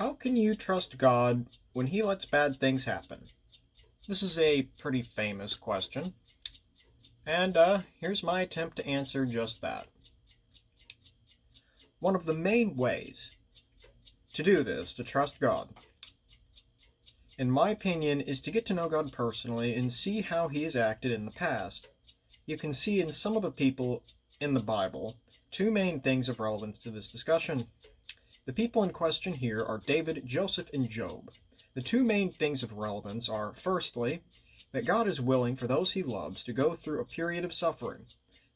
How can you trust God when He lets bad things happen? This is a pretty famous question, and here's my attempt to answer just that. One of the main ways to do this, to trust God, in my opinion, is to get to know God personally and see how He has acted in the past. You can see in some of the people in the Bible two main things of relevance to this discussion. The people in question here are David, Joseph, and Job. The two main things of relevance are, firstly, that God is willing for those He loves to go through a period of suffering,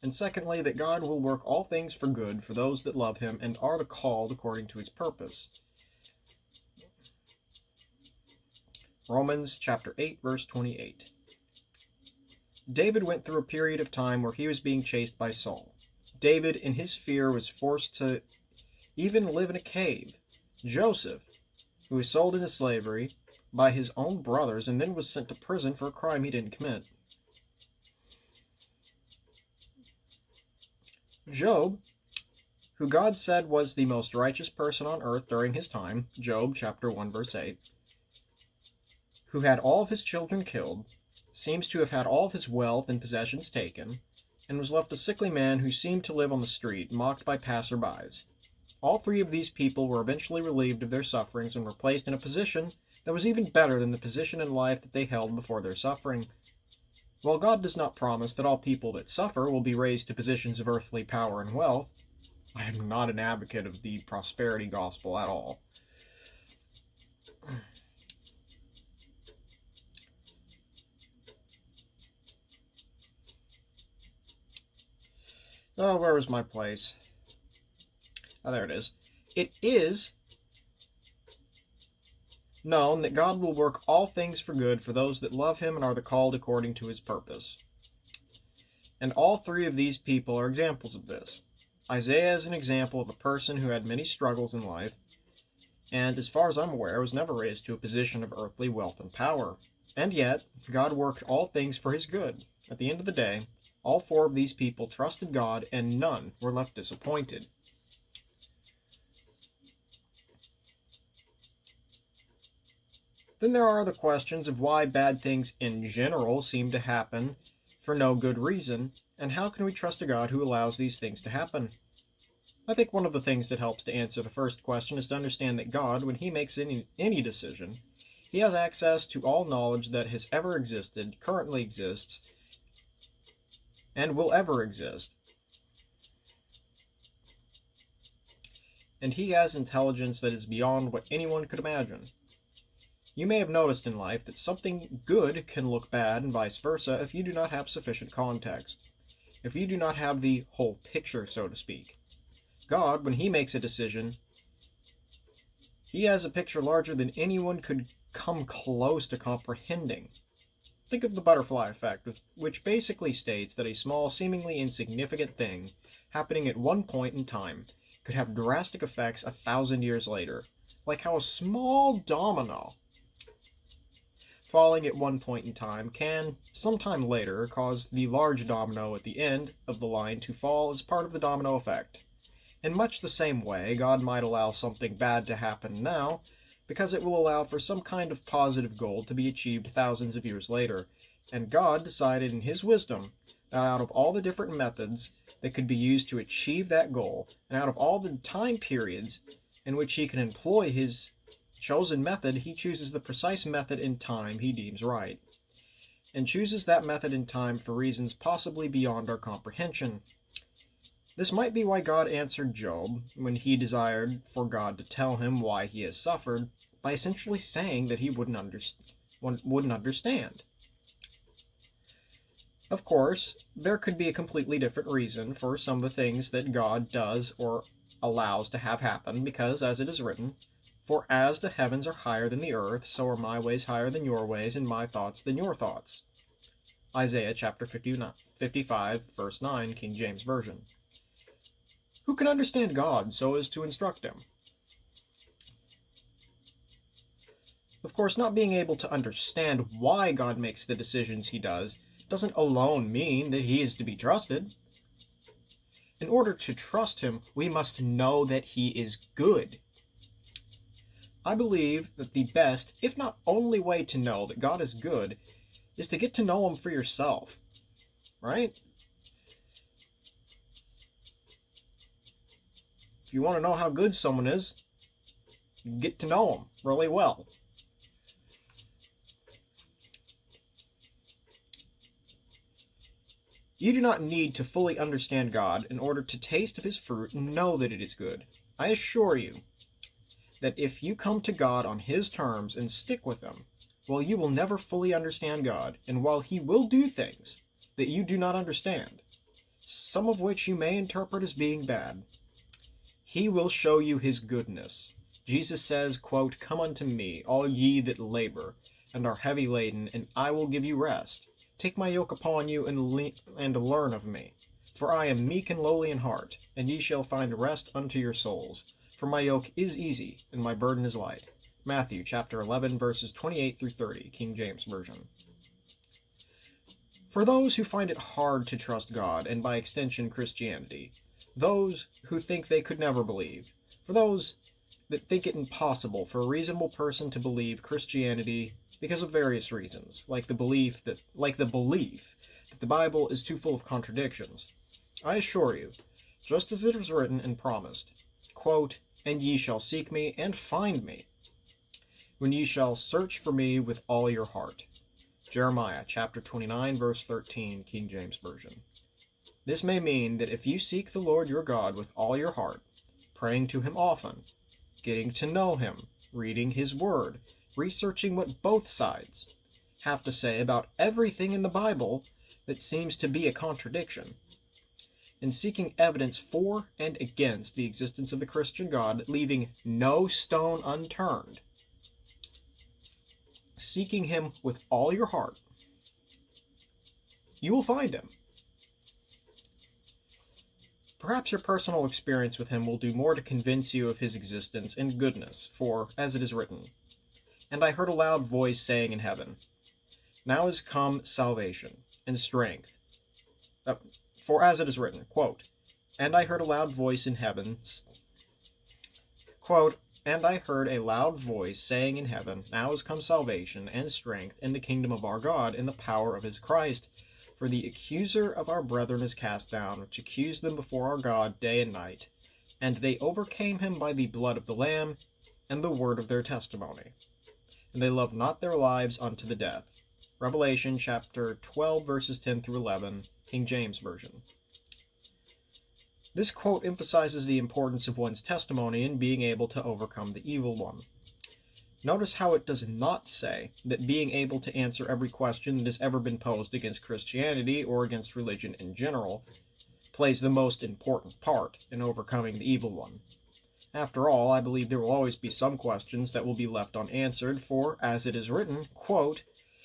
and secondly, that God will work all things for good for those that love Him and are the called according to His purpose. Romans chapter 8, verse 28. David went through a period of time where he was being chased by Saul. David, in his fear, was forced to even live in a cave. Joseph, who was sold into slavery by his own brothers and then was sent to prison for a crime he didn't commit. Job, who God said was the most righteous person on earth during his time, Job chapter 1 verse 8, who had all of his children killed, seems to have had all of his wealth and possessions taken, and was left a sickly man who seemed to live on the street, mocked by passerbys. All three of these people were eventually relieved of their sufferings and were placed in a position that was even better than the position in life that they held before their suffering. While God does not promise that all people that suffer will be raised to positions of earthly power and wealth, I am not an advocate of the prosperity gospel at all. Oh, where was my place? Oh, there it is. It is known that God will work all things for good for those that love Him and are the called according to His purpose. And all three of these people are examples of this. Isaiah is an example of a person who had many struggles in life, and as far as I'm aware, was never raised to a position of earthly wealth and power. And yet, God worked all things for His good. At the end of the day, all four of these people trusted God, and none were left disappointed. Then there are the questions of why bad things in general seem to happen for no good reason, and how can we trust a God who allows these things to happen? I think one of the things that helps to answer the first question is to understand that God, when He makes any decision, He has access to all knowledge that has ever existed, currently exists, and will ever exist. And He has intelligence that is beyond what anyone could imagine. You may have noticed in life that something good can look bad and vice versa if you do not have sufficient context, if you do not have the whole picture, so to speak. God, when He makes a decision, He has a picture larger than anyone could come close to comprehending. Think of the butterfly effect, which basically states that a small, seemingly insignificant thing happening at one point in time could have drastic effects 1,000 years later, like how a small domino falling at one point in time can, sometime later, cause the large domino at the end of the line to fall as part of the domino effect. In much the same way, God might allow something bad to happen now, because it will allow for some kind of positive goal to be achieved thousands of years later. And God decided in His wisdom that out of all the different methods that could be used to achieve that goal, and out of all the time periods in which He can employ His chosen method, He chooses the precise method in time He deems right, and chooses that method in time for reasons possibly beyond our comprehension. This might be why God answered Job when he desired for God to tell him why he has suffered, by essentially saying that he wouldn't understand. Of course, there could be a completely different reason for some of the things that God does or allows to have happen, because, as it is written, "For as the heavens are higher than the earth, so are my ways higher than your ways, and my thoughts than your thoughts." Isaiah chapter 55, verse 9, King James Version. Who can understand God so as to instruct Him? Of course, not being able to understand why God makes the decisions He does doesn't alone mean that He is to be trusted. In order to trust Him, we must know that He is good. I believe that the best, if not only way to know that God is good is to get to know Him for yourself, right? If you want to know how good someone is, get to know them really well. You do not need to fully understand God in order to taste of His fruit and know that it is good. I assure you that if you come to God on His terms and stick with Him, well, you will never fully understand God, and while He will do things that you do not understand, some of which you may interpret as being bad, He will show you His goodness. Jesus says, quote, "Come unto me, all ye that labor and are heavy laden, and I will give you rest. Take my yoke upon you and learn of me. For I am meek and lowly in heart, and ye shall find rest unto your souls. For my yoke is easy, and my burden is light." Matthew chapter 11, verses 28 through 30, King James Version. For those who find it hard to trust God, and by extension Christianity, those who think they could never believe, for those that think it impossible for a reasonable person to believe Christianity because of various reasons, like the belief that the Bible is too full of contradictions, I assure you, just as it is written and promised, quote, "And ye shall seek me and find me, when ye shall search for me with all your heart." Jeremiah chapter 29, verse 13, King James Version. This may mean that if you seek the Lord your God with all your heart, praying to Him often, getting to know Him, reading His Word, researching what both sides have to say about everything in the Bible that seems to be a contradiction, and seeking evidence for and against the existence of the Christian God, leaving no stone unturned, seeking Him with all your heart, you will find Him. Perhaps your personal experience with Him will do more to convince you of His existence and goodness, for, as it is written, "And I heard a loud voice saying in heaven, Now is come salvation and strength." For as it is written, quote, "And I heard a loud voice in heaven," quote, "And I heard a loud voice saying in heaven, Now is come salvation and strength in the kingdom of our God and the power of His Christ. For the accuser of our brethren is cast down, which accused them before our God day and night. And they overcame him by the blood of the Lamb and the word of their testimony. And they loved not their lives unto the death." Revelation chapter 12, verses 10 through 11, King James Version. This quote emphasizes the importance of one's testimony in being able to overcome the evil one. Notice how it does not say that being able to answer every question that has ever been posed against Christianity or against religion in general plays the most important part in overcoming the evil one. After all, I believe there will always be some questions that will be left unanswered, for, as it is written, quote,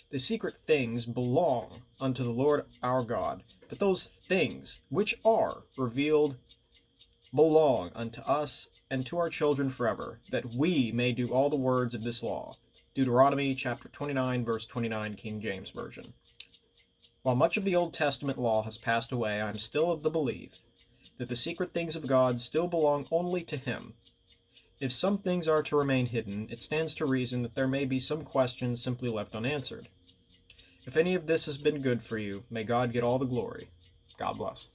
"The secret things belong unto the Lord our God, but those things which are revealed belong unto us and to our children forever, that we may do all the words of this law." Deuteronomy chapter 29, verse 29, King James Version. While much of the Old Testament law has passed away, I am still of the belief that the secret things of God still belong only to Him. If some things are to remain hidden, it stands to reason that there may be some questions simply left unanswered. If any of this has been good for you, may God get all the glory. God bless.